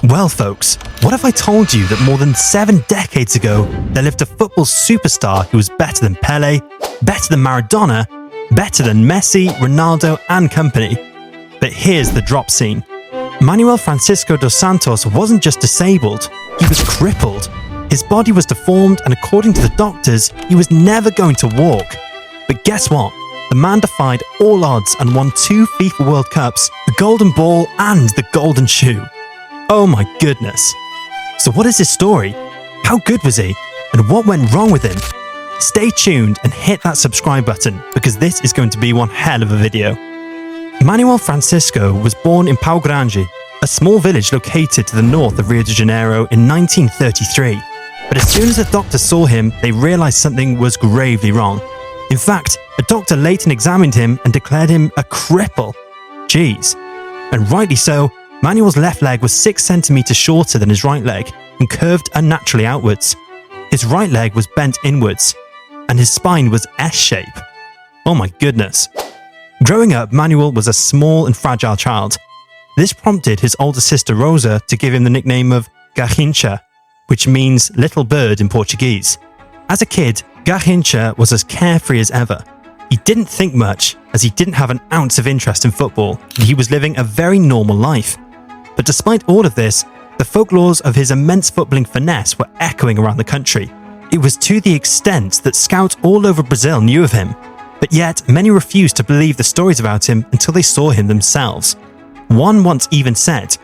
Well folks, what if I told you that more than 7 decades ago, there lived a football superstar who was better than Pele, better than Maradona, better than Messi, Ronaldo and company. But here's the drop scene. Manuel Francisco dos Santos wasn't just disabled, he was crippled. His body was deformed and according to the doctors, he was never going to walk. But guess what? The man defied all odds and won 2 FIFA World Cups, the Golden Ball and the Golden Shoe. Oh my goodness. So what is his story? How good was he? And what went wrong with him? Stay tuned and hit that subscribe button because this is going to be one hell of a video. Manuel Francisco was born in Pau Grande, a small village located to the north of Rio de Janeiro in 1933. But as soon as the doctor saw him, they realised something was gravely wrong. In fact, a doctor later examined him and declared him a cripple. Jeez. And rightly so, Manuel's left leg was 6 centimeters shorter than his right leg and curved unnaturally outwards. His right leg was bent inwards, and his spine was S-shape. Oh my goodness. Growing up, Manuel was a small and fragile child. This prompted his older sister Rosa to give him the nickname of garrincha, which means little bird in Portuguese. As a kid, Garrincha was as carefree as ever. He didn't think much, as he didn't have an ounce of interest in football, and he was living a very normal life. But despite all of this, the folklores of his immense footballing finesse were echoing around the country. It was to the extent that scouts all over Brazil knew of him, but yet many refused to believe the stories about him until they saw him themselves. One once even said,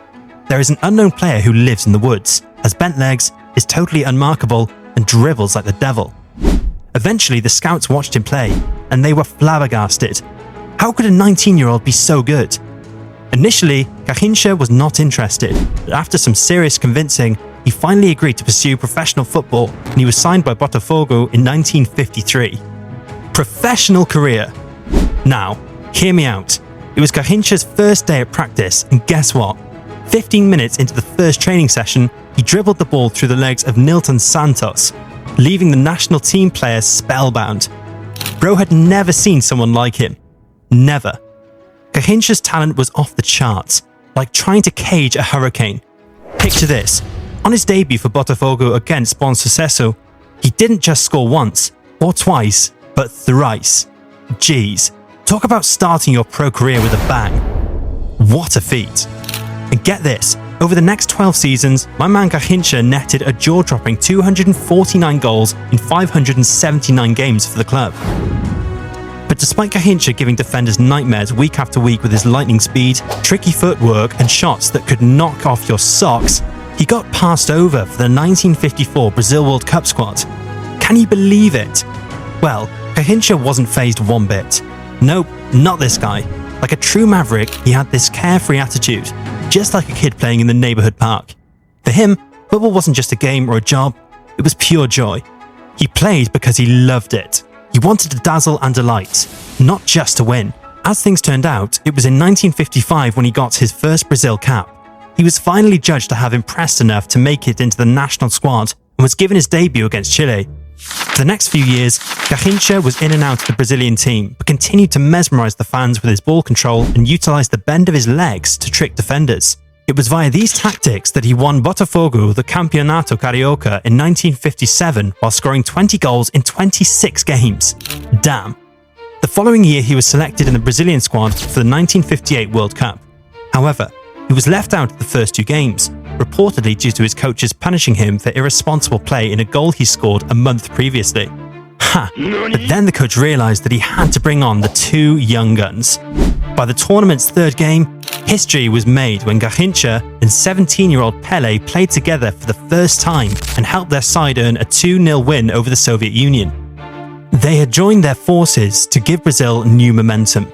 "There is an unknown player who lives in the woods, has bent legs, is totally unmarkable, and dribbles like the devil." Eventually, the scouts watched him play, and they were flabbergasted. How could a 19-year-old be so good? Initially, Garrincha was not interested, but after some serious convincing, he finally agreed to pursue professional football, and he was signed by Botafogo in 1953. Professional career. Now, hear me out. It was Garrincha's first day at practice, and guess what? 15 minutes into the first training session, he dribbled the ball through the legs of Nilton Santos, leaving the national team players spellbound. Bro had never seen someone like him. Never. Garrincha's talent was off the charts, like trying to cage a hurricane. Picture this. On his debut for Botafogo against Bom Sucesso, he didn't just score once, or twice, but thrice. Jeez, talk about starting your pro career with a bang. What a feat. And get this, over the next 12 seasons, my man Garrincha netted a jaw-dropping 249 goals in 579 games for the club. But despite Garrincha giving defenders nightmares week after week with his lightning speed, tricky footwork and shots that could knock off your socks, he got passed over for the 1954 Brazil World Cup squad. Can you believe it? Well, Garrincha wasn't fazed one bit. Nope, not this guy. Like a true maverick, he had this carefree attitude, just like a kid playing in the neighborhood park. For him, football wasn't just a game or a job, it was pure joy. He played because he loved it. He wanted to dazzle and delight, not just to win. As things turned out, it was in 1955 when he got his first Brazil cap. He was finally judged to have impressed enough to make it into the national squad and was given his debut against Chile. For the next few years, Garrincha was in and out of the Brazilian team, but continued to mesmerise the fans with his ball control and utilised the bend of his legs to trick defenders. It was via these tactics that he won Botafogo the Campeonato Carioca in 1957 while scoring 20 goals in 26 games. Damn. The following year he was selected in the Brazilian squad for the 1958 World Cup. However, he was left out of the first 2 games, reportedly due to his coaches punishing him for irresponsible play in a goal he scored a month previously. Ha! But then the coach realised that he had to bring on the 2 young guns. By the tournament's 3rd game, history was made when Garrincha and 17-year-old Pele played together for the first time and helped their side earn a 2-0 win over the Soviet Union. They had joined their forces to give Brazil new momentum,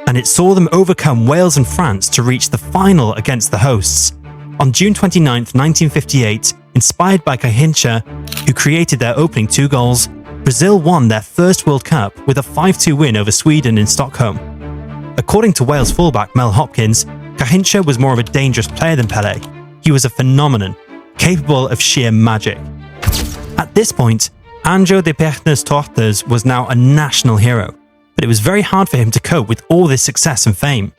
and it saw them overcome Wales and France to reach the final against the hosts. On June 29, 1958, inspired by Garrincha, who created their opening 2 goals, Brazil won their first World Cup with a 5-2 win over Sweden in Stockholm. According to Wales fullback Mel Hopkins, Garrincha was more of a dangerous player than Pele. He was a phenomenon, capable of sheer magic. At this point, Anjo de Pernas Tortas was now a national hero, but it was very hard for him to cope with all this success and fame.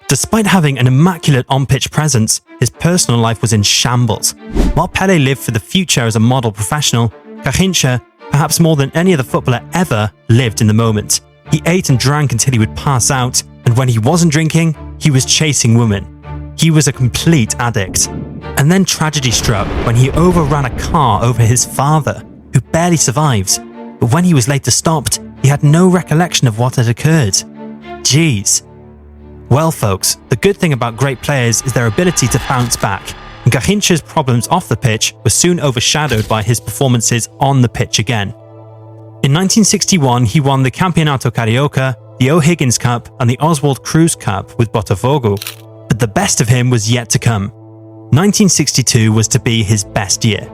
Despite having an immaculate on-pitch presence, his personal life was in shambles. While Pele lived for the future as a model professional, Garrincha, perhaps more than any other footballer ever, lived in the moment. He ate and drank until he would pass out, and when he wasn't drinking, he was chasing women. He was a complete addict. And then tragedy struck when he overran a car over his father, who barely survived. But when he was later stopped, he had no recollection of what had occurred. Jeez. Well, folks, the good thing about great players is their ability to bounce back, and Garrincha's problems off the pitch were soon overshadowed by his performances on the pitch again. In 1961, he won the Campeonato Carioca, the O'Higgins Cup, and the Oswald Cruz Cup with Botafogo, but the best of him was yet to come. 1962 was to be his best year.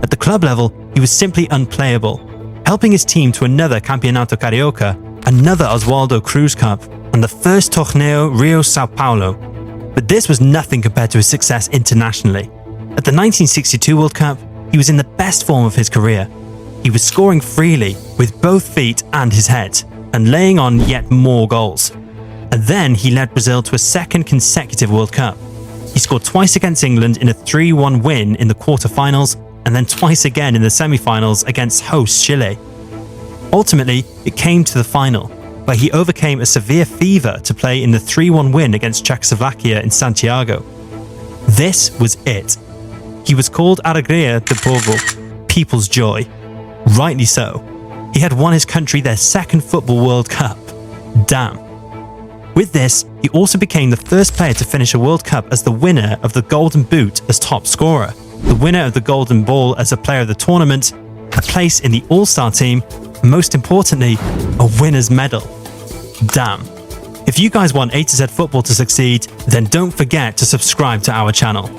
At the club level, he was simply unplayable, helping his team to another Campeonato Carioca, another Oswaldo Cruz Cup, and the first Torneo Rio-Sao Paulo. But this was nothing compared to his success internationally. At the 1962 World Cup, he was in the best form of his career. He was scoring freely with both feet and his head, and laying on yet more goals. And then he led Brazil to a second consecutive World Cup. He scored twice against England in a 3-1 win in the quarter-finals, and then twice again in the semi-finals against host Chile. Ultimately, it came to the final, where he overcame a severe fever to play in the 3-1 win against Czechoslovakia in Santiago. This was it. He was called Alegria do Povo, People's Joy. Rightly so. He had won his country their second Football World Cup. Damn. With this, he also became the first player to finish a World Cup as the winner of the Golden Boot as top scorer, the winner of the Golden Ball as a player of the tournament, a place in the All-Star team, and most importantly, a winner's medal. Damn. If you guys want A to Z football to succeed, then don't forget to subscribe to our channel.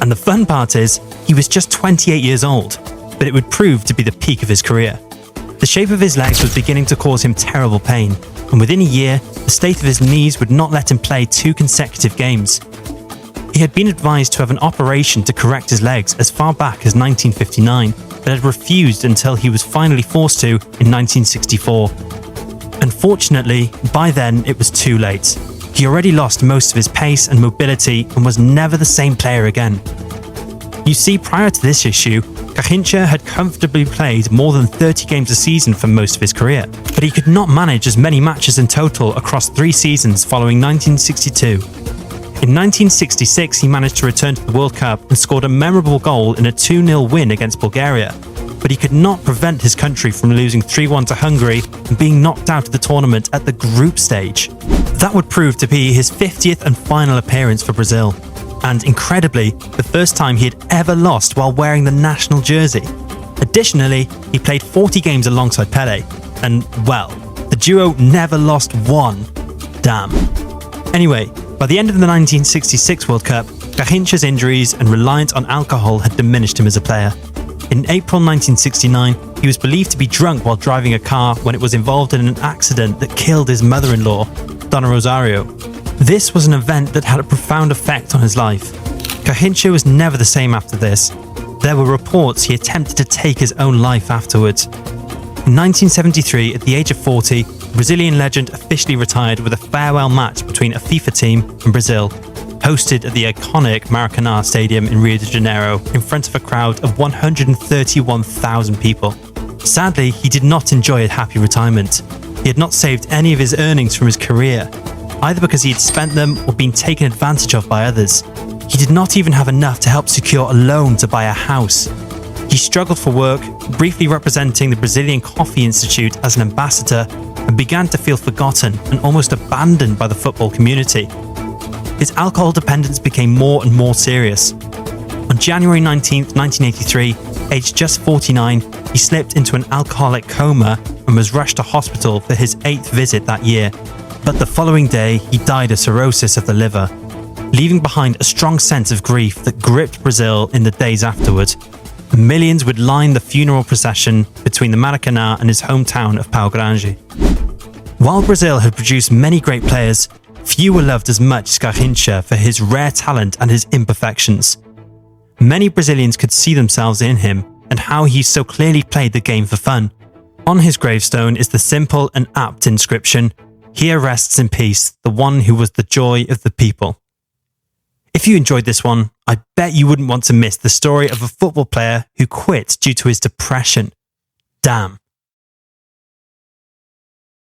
And the fun part is, he was just 28 years old, but it would prove to be the peak of his career. The shape of his legs was beginning to cause him terrible pain, and within a year, the state of his knees would not let him play 2 consecutive games. He had been advised to have an operation to correct his legs as far back as 1959, but had refused until he was finally forced to in 1964. Unfortunately, by then it was too late. He already lost most of his pace and mobility and was never the same player again. You see, prior to this issue, Garrincha had comfortably played more than 30 games a season for most of his career, but he could not manage as many matches in total across 3 seasons following 1962. In 1966, he managed to return to the World Cup and scored a memorable goal in a 2-0 win against Bulgaria, but he could not prevent his country from losing 3-1 to Hungary and being knocked out of the tournament at the group stage. That would prove to be his 50th and final appearance for Brazil, and incredibly, the first time he had ever lost while wearing the national jersey. Additionally, he played 40 games alongside Pele, and well, the duo never lost one. Damn. Anyway, by the end of the 1966 World Cup, Garrincha's injuries and reliance on alcohol had diminished him as a player. In April 1969, he was believed to be drunk while driving a car when it was involved in an accident that killed his mother-in-law, Dona Rosario. This was an event that had a profound effect on his life. Garrincha was never the same after this. There were reports he attempted to take his own life afterwards. In 1973, at the age of 40, the Brazilian legend officially retired with a farewell match between a FIFA team and Brazil, hosted at the iconic Maracanã Stadium in Rio de Janeiro in front of a crowd of 131,000 people. Sadly, he did not enjoy a happy retirement. He had not saved any of his earnings from his career, either because he had spent them or been taken advantage of by others. He did not even have enough to help secure a loan to buy a house. He struggled for work, briefly representing the Brazilian Coffee Institute as an ambassador, and began to feel forgotten and almost abandoned by the football community. His alcohol dependence became more and more serious. On January 19, 1983, aged just 49, he slipped into an alcoholic coma and was rushed to hospital for his 8th visit that year. But the following day, he died of cirrhosis of the liver, leaving behind a strong sense of grief that gripped Brazil in the days afterward. Millions would line the funeral procession between the Maracanã and his hometown of Pau Grande. While Brazil had produced many great players, few were loved as much as Garrincha for his rare talent and his imperfections. Many Brazilians could see themselves in him and how he so clearly played the game for fun. On his gravestone is the simple and apt inscription, Here rests in peace the one who was the joy of the people. If you enjoyed this one, I bet you wouldn't want to miss the story of a football player who quit due to his depression. Damn.